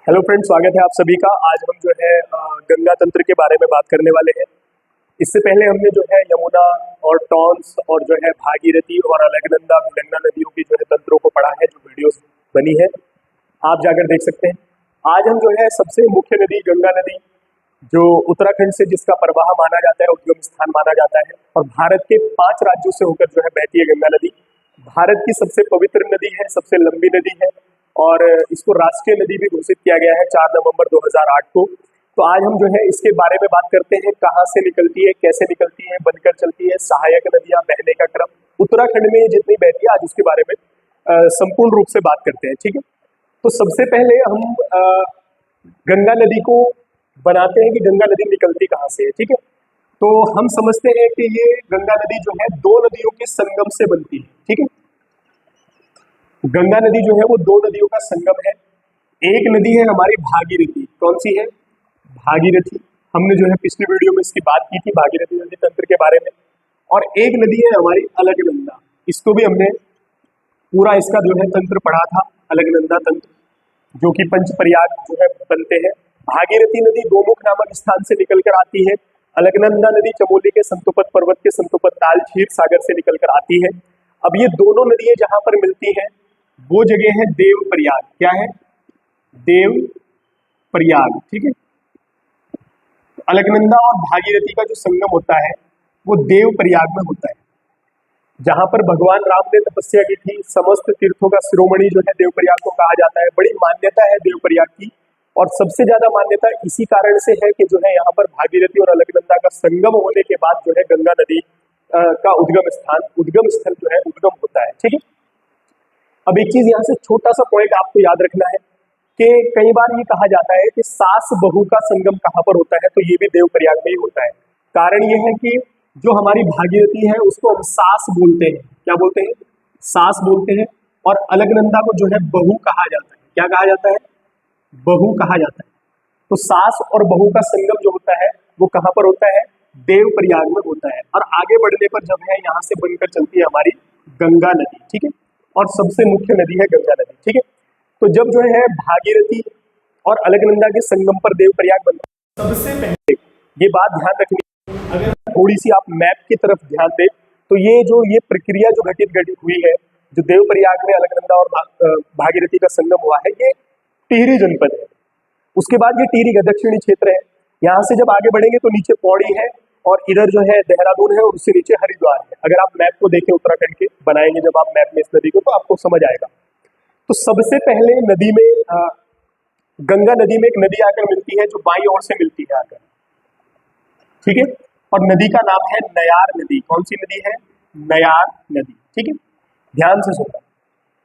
Hello friends, स्वागत है आप सभी का। आज हम जो है गंगा तंत्र के बारे में बात करने वाले हैं। इससे पहले हमने जो है यमुना और टॉन्स और जो है भागीरथी और अलकनंदा गंगा नदियों की जो है तंत्रों को पढ़ा है, जो वीडियोस बनी है आप जाकर देख सकते हैं। आज हम जो है सबसे मुख्य नदी गंगा नदी, जो उत्तराखंड से जिसका प्रवाह माना जाता है, उद्गम स्थान माना जाता है और भारत के 5 राज्यों से होकर जो है बहती है गंगा नदी। भारत की सबसे पवित्र नदी है, सबसे लंबी नदी है और इसको राष्ट्रीय नदी भी घोषित किया गया है 4 नवंबर 2008 को। तो आज हम जो है इसके बारे में बात करते हैं, कहाँ से निकलती है, कैसे निकलती है, बनकर चलती है, सहायक नदियां, बहने का क्रम, उत्तराखंड में जितनी बहती है आज उसके बारे में संपूर्ण रूप से बात करते हैं। ठीक है, तो सबसे पहले हम गंगा नदी को बनाते हैं कि गंगा नदी निकलती कहाँ से है। ठीक है, तो हम समझते हैं कि ये गंगा नदी जो है 2 नदियों के संगम से बनती है। ठीक है, गंगा नदी जो है वो 2 नदियों का संगम है। एक नदी है हमारी भागीरथी। कौन सी है? भागीरथी। हमने जो है पिछली वीडियो में इसकी बात की थी, भागीरथी नदी तंत्र के बारे में। और एक नदी है हमारी अलकनंदा। इसको भी हमने पूरा इसका जो है तंत्र पढ़ा था, अलकनंदा तंत्र, जो कि पंचप्रयाग जो है बनते हैं। भागीरथी नदी गोमुख नामक स्थान से निकलकर आती है। अलकनंदा नदी चमोली के संतोपत पर्वत के संतोपत ताल क्षीर सागर से निकलकर आती है। अब ये दोनों नदियां जहां पर मिलती हैं वो जगह है देवप्रयाग। क्या है? देवप्रयाग। ठीक है, अलकनंदा और भागीरथी का जो संगम होता है वो देवप्रयाग में होता है, जहां पर भगवान राम ने तपस्या की थी। समस्त तीर्थों का शिरोमणि जो है देवप्रयाग को कहा जाता है। बड़ी मान्यता है देवप्रयाग की, और सबसे ज्यादा मान्यता इसी कारण से है कि जो है यहाँ पर भागीरथी और अलकनंदा का संगम होने के बाद जो है गंगा नदी का उद्गम स्थल जो है उद्गम होता है। ठीक है, अब एक चीज यहाँ से छोटा सा पॉइंट आपको याद रखना है कि कई बार ये कहा जाता है कि सास बहू का संगम कहाँ पर होता है, तो ये भी देवप्रयाग में ही होता है। कारण ये है कि जो हमारी भागीरथी है उसको हम सास बोलते हैं। क्या बोलते हैं? सास बोलते हैं। और अलकनंदा को जो है बहू कहा जाता है। क्या कहा जाता है? बहू कहा जाता है। तो सास और बहू का संगम जो होता है वो कहाँ पर होता है? देवप्रयाग में होता है। और आगे बढ़ने पर जब है यहाँ से बनकर चलती है हमारी गंगा नदी। ठीक है, और सबसे मुख्य नदी है गंगा नदी। ठीक है, तो जब जो है भागीरथी और अलकनंदा के संगम पर देवप्रयाग बनता है, सबसे पहले ये बात ध्यान रखनी है। अगर थोड़ी सी आप मैप की तरफ ध्यान दें तो ये प्रक्रिया जो घटित हुई है, जो देवप्रयाग में अलकनंदा और भागीरथी का संगम हुआ है, ये टिहरी जनपद है। उसके बाद ये टिहरी का दक्षिणी क्षेत्र है। यहाँ से जब आगे बढ़ेंगे तो नीचे पौड़ी है और इधर जो है देहरादून है और उससे नीचे हरिद्वार है। अगर आप मैप को देखें उत्तराखंड के बनाएंगे जब आप मैप में इस नदी को, तो आपको समझ आएगा। तो सबसे पहले नदी में गंगा नदी में एक नदी आकर मिलती है जो बाईं ओर से मिलती है आकर। ठीक है, और नदी का नाम है नयार नदी। कौन सी नदी है? नयार नदी। ठीक है, ध्यान से सुनना।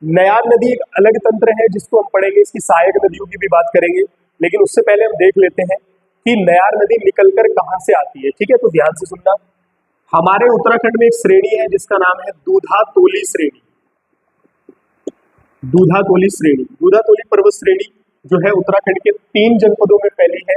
नयार नदी एक अलग तंत्र है जिसको हम पढ़ेंगे, इसकी सहायक नदियों की भी बात करेंगे, लेकिन उससे पहले हम देख लेते हैं कि नयार नदी निकलकर कहां से आती है। ठीक है, तो ध्यान से सुनना। हमारे उत्तराखंड में एक श्रेणी है जिसका नाम है दूधातोली श्रेणी। दूधातोली श्रेणी, दूधातोली पर्वत श्रेणी जो है उत्तराखंड के 3 जनपदों में फैली है,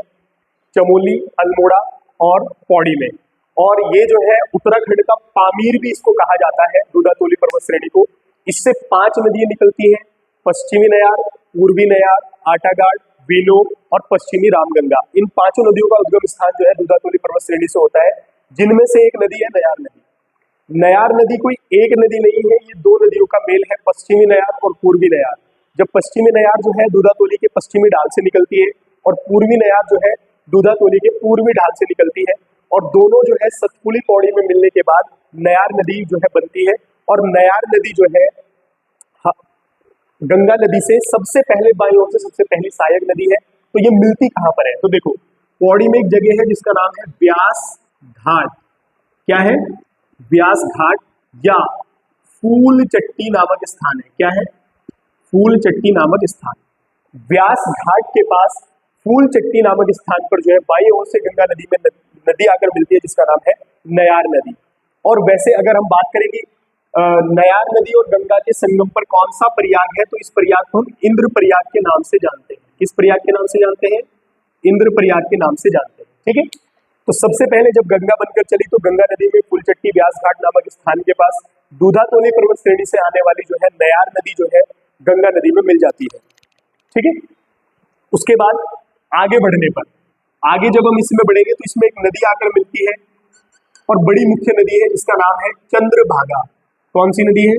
चमोली, अल्मोड़ा और पौड़ी में। और ये जो है उत्तराखंड का पामीर भी इसको कहा जाता है, दूधातोली पर्वत श्रेणी को। इससे 5 नदियां निकलती हैं, पश्चिमी नयार, पूर्वी नयार, आटागाड़, बीनो और पश्चिमी रामगंगा। इन 5 नदियों का उद्गम स्थान जो है दूधातोली पर्वत श्रेणी से होता है, जिनमें से एक नदी है नयार नदी। नयार नदी कोई एक नदी नहीं है, ये 2 नदियों का मेल है, पश्चिमी नयार और पूर्वी नयार। जब पश्चिमी नयार जो है दूधातोली के पश्चिमी ढाल से निकलती है और पूर्वी नयार जो है दूधातोली के पूर्वी ढाल से निकलती है, और दोनों जो है सतपुली पौड़ी में मिलने के बाद नयार नदी जो है बनती है। और नयार नदी जो है गंगा नदी से सबसे पहले बाईं ओर से सबसे पहली सहायक नदी है। तो ये मिलती कहां पर है? तो देखो, पौड़ी में एक जगह है जिसका नाम है व्यास घाट। क्या है? व्यास घाट या फूल चट्टी नामक स्थान है। क्या है? फूल चट्टी नामक स्थान। व्यास घाट के पास फूल चट्टी नामक स्थान पर जो है बाईं ओर से गंगा नदी में नदी आकर मिलती है जिसका नाम है नयार नदी। और वैसे अगर हम बात करेंगे नयार नदी और गंगा के संगम पर कौन सा प्रयाग है, तो इस प्रयाग को हम इंद्र प्रयाग के नाम से जानते हैं। किस प्रयाग के नाम से जानते हैं? इंद्र प्रयाग के नाम से जानते हैं। ठीक है, तो सबसे पहले जब गंगा बनकर चली तो गंगा नदी में फूलचट्टी व्यास घाट नामक स्थान के पास दूधातोली पर्वत श्रेणी से आने वाली जो है नयार नदी जो है गंगा नदी में मिल जाती है। ठीक है, उसके बाद आगे बढ़ने पर, आगे जब हम इसमें बढ़ेंगे तो इसमें एक नदी आकर मिलती है और बड़ी मुख्य नदी है जिसका नाम है चंद्रभागा। कौन सी नदी है?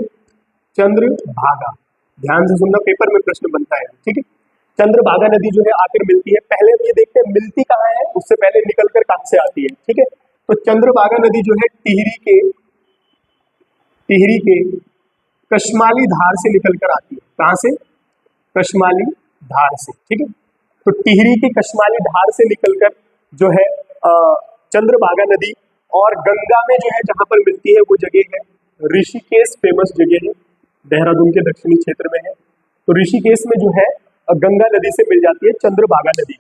चंद्रभागा। ध्यान से सुनना, पेपर में प्रश्न बनता है, ठीक है। चंद्रभागा नदी जो है आकर मिलती है। पहले हम ये देखते हैं मिलती कहाँ है, उससे पहले निकलकर कहां से आती है, ठीक है। तो चंद्रभागा नदी जो है टिहरी के कशमाली धार से निकलकर आती है। कहां से? कशमाली धार से, ठीक है। तो टिहरी की कशमाली धार से निकलकर जो है चंद्रभागा नदी और गंगा में जो है जहां पर मिलती है वो जगह है ऋषिकेश। फेमस जगह है, देहरादून के दक्षिणी क्षेत्र में है। तो ऋषिकेश में जो है गंगा नदी से मिल जाती है चंद्रभागा नदी।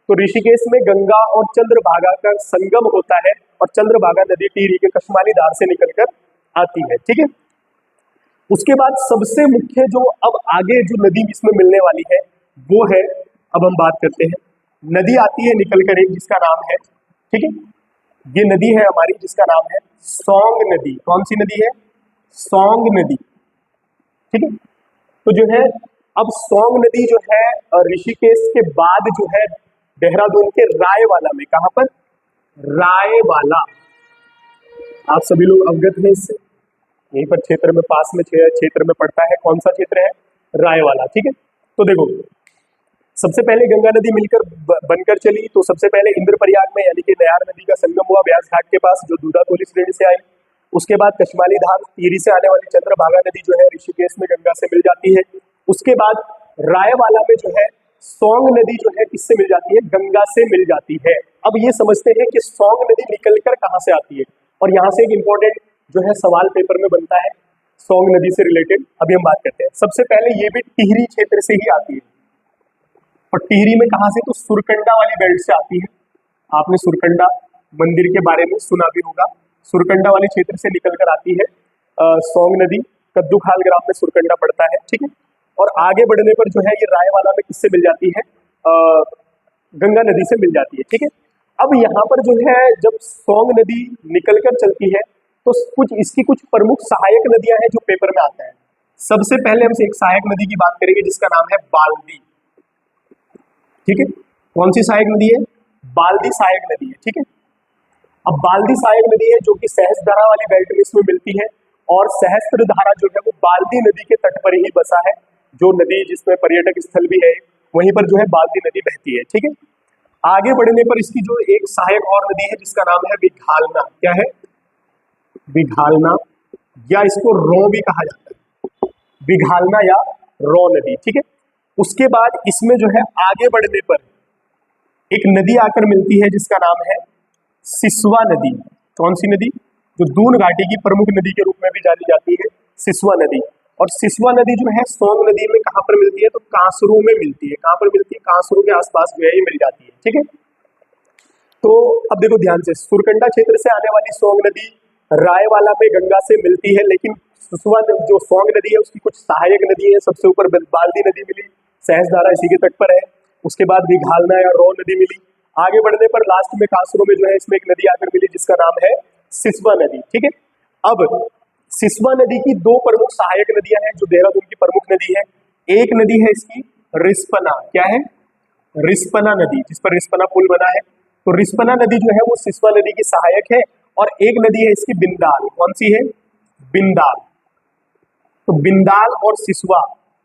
तो ऋषिकेश में गंगा और चंद्रभागा का संगम होता है और चंद्रभागा नदी टिहरी के कशमाली धार से निकलकर आती है, ठीक है। उसके बाद सबसे मुख्य जो अब आगे जो नदी इसमें मिलने वाली है वो है, अब हम बात करते हैं, नदी आती है निकलकर एक जिसका नाम है, ठीक है, ये नदी है हमारी जिसका नाम है सौंग नदी। कौन सी नदी है? सौंग नदी, ठीक है। तो जो है अब सौंग नदी जो है ऋषिकेश के बाद जो है देहरादून के रायवाला में, कहां पर? रायवाला। आप सभी लोग अवगत हैं इससे, यहीं पर क्षेत्र में पास में क्षेत्र में पड़ता है। कौन सा क्षेत्र है? रायवाला, ठीक है। तो देखो सबसे पहले गंगा नदी मिलकर बनकर चली, तो सबसे पहले इंद्रप्रयाग में यानी कि नयार नदी का संगम हुआ ब्यास घाट के पास जो दूधातोली श्रेणी से आई। उसके बाद कशमाली धार टिहरी से आने वाली चंद्रभागा नदी जो है ऋषिकेश में गंगा से मिल जाती है। उसके बाद रायवाला में जो है सौंग नदी जो है किससे मिल जाती है? गंगा से मिल जाती है। अब ये समझते हैं कि सौंग नदी निकलकर कहां से आती है, और यहाँ से एक इंपॉर्टेंट जो है सवाल पेपर में बनता है सौंग नदी से रिलेटेड। अभी हम बात करते हैं। सबसे पहले ये भी टिहरी क्षेत्र से ही आती है, और टिहरी में कहां से? तो सुरकंडा वाली बेल्ट से आती है। आपने सुरकंडा मंदिर के बारे में सुना भी होगा, सुरकंडा वाले क्षेत्र से निकलकर आती है सौंग नदी। कद्दूखाल ग्राम में सुरकंडा पड़ता है, ठीक है। और आगे बढ़ने पर जो है ये रायवाला में किससे मिल जाती है? गंगा नदी से मिल जाती है, ठीक है। अब यहाँ पर जो है जब सौंग नदी निकलकर चलती है तो कुछ प्रमुख सहायक नदियां हैं जो पेपर में आता है। सबसे पहले हम एक सहायक नदी की बात करेंगे जिसका नाम है बाल्दी, ठीक है। कौन सी सहायक नदी है? बाल्दी सहायक नदी है, ठीक है। अब बाल्दी सहायक नदी है जो कि सहस्त्रधारा वाली बेल्ट में इसमें मिलती है, और सहस्त्रधारा जो है वो बाल्दी नदी के तट पर ही बसा है, जो नदी जिसमें पर्यटक स्थल भी है वहीं पर जो है बाल्दी नदी बहती है, ठीक है। आगे बढ़ने पर इसकी जो एक सहायक और नदी है जिसका नाम है विघालना। क्या है? विघालना, या इसको रो भी कहा जाता है, विघालना या रो नदी, ठीक है। उसके बाद इसमें जो है आगे बढ़ने पर एक नदी आकर मिलती है जिसका नाम है सिसवा नदी। कौन सी नदी? जो दून घाटी की प्रमुख नदी के रूप में भी जानी जाती है, सिसवा नदी। और सिसवा नदी जो है सोंग नदी में कहां पर मिलती है? तो कांसरू में मिलती है। कहां पर मिलती है? कांसरू के आसपास जो है ये मिल जाती है, ठीक है। तो अब देखो ध्यान से, सुरकंडा क्षेत्र से आने वाली सोंग नदी रायवाला में गंगा से मिलती है, लेकिन सिसवा जो सोंग नदी है उसकी कुछ सहायक नदी है। सबसे ऊपर बाल्दी नदी मिली, सहस्त्रधारा इसी के तट पर है। उसके बाद विघालना या रो नदी मिली। आगे बढ़ने पर लास्ट में कांसरू में जो है इसमें एक नदी आकर मिली जिसका नाम है सिसवा नदी, ठीक है। अब सिसवा नदी की दो प्रमुख सहायक नदियां हैं जो देहरादून की प्रमुख नदी है। एक नदी है इसकी रिस्पना। क्या है? रिस्पना नदी, जिस पर रिस्पना पुल बना है। तो रिस्पना नदी जो है वो सिसवा नदी की सहायक है। और एक नदी है इसकी बिंदाल। कौन सी है? बिंदाल। तो बिंदाल और सिसवा,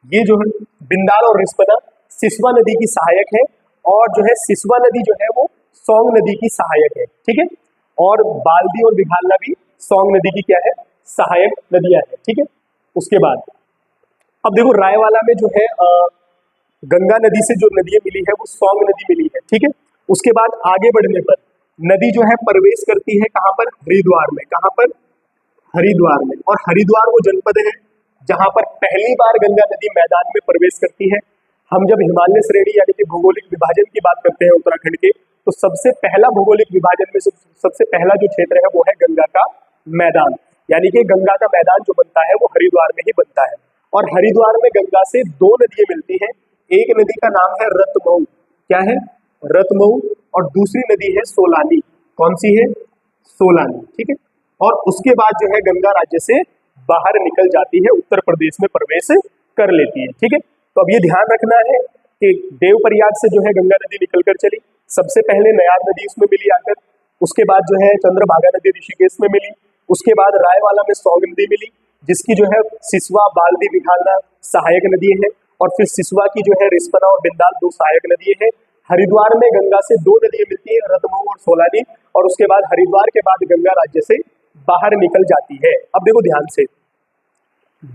ये जो है बिंदाल और रिस्पना सिसवा नदी की सहायक है, और जो है सिसवा नदी जो है वो सोंग नदी की सहायक है, ठीक है। और बाल्दी और विघालना भी सोंग नदी की क्या है? सहायक नदियां हैं, ठीक है। उसके बाद अब देखो रायवाला में जो है गंगा नदी से जो नदियां मिली है वो सोंग नदी मिली है, ठीक है। उसके बाद आगे बढ़ने पर नदी जो है प्रवेश करती है कहां पर? हरिद्वार में। कहां पर? हरिद्वार में। और हरिद्वार वो जनपद है जहां पर पहली बार गंगा नदी मैदान में प्रवेश करती है। हम जब हिमालय श्रेणी यानी कि भौगोलिक विभाजन की बात करते हैं उत्तराखंड के, तो सबसे पहला भौगोलिक विभाजन में सबसे पहला जो क्षेत्र है वो है गंगा का मैदान, यानी कि गंगा का मैदान जो बनता है वो हरिद्वार में ही बनता है। और हरिद्वार में गंगा से दो नदियां मिलती हैं। एक नदी का नाम है रतमऊ। क्या है? रतमऊ। और दूसरी नदी है सोलानी। कौन सी है? सोलानी, ठीक है। और उसके बाद जो है गंगा राज्य से बाहर निकल जाती है, उत्तर प्रदेश में प्रवेश कर लेती है, ठीक है। तो अब ये ध्यान रखना है कि देवप्रयाग से जो है गंगा नदी निकलकर चली। सबसे पहले नयार नदी उसमें मिली आकर, उसके बाद जो है चंद्रभागा नदी ऋषिकेश में मिली, उसके बाद रायवाला में सौग नदी मिली, जिसकी जो है सिसवा, बालदी, बिघालना सहायक नदी है, और फिर सिसवा की जो है रिस्पना और बिंदाल 2 सहायक नदी है। हरिद्वार में गंगा से 2 नदियां मिलती है, रतमऊ और सोलानी, और उसके बाद हरिद्वार के बाद गंगा राज्य से बाहर निकल जाती है। अब देखो ध्यान से,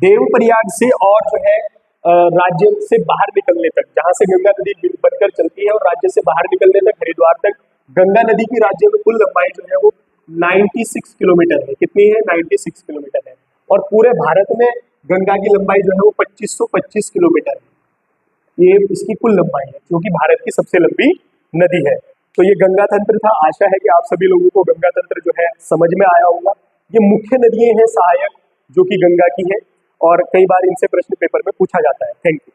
देवप्रयाग से और जो है राज्य से बाहर निकलने तक, जहां से गंगा नदी बनकर चलती है और राज्य से बाहर निकलने तक हरिद्वार तक, गंगा नदी की राज्य में कुल लंबाई जो है वो 96 किलोमीटर है। कितनी है? 96 किलोमीटर है। और पूरे भारत में गंगा की लंबाई जो है वो 2525 किलोमीटर है। ये इसकी कुल लंबाई है, जो कि भारत की सबसे लंबी नदी है। तो ये गंगा तंत्र था। आशा है कि आप सभी लोगों को गंगा तंत्र जो है समझ में आया होगा। ये मुख्य नदियां हैं सहायक, जो कि गंगा की है, और कई बार इनसे प्रश्न पेपर में पूछा जाता है। Thank you.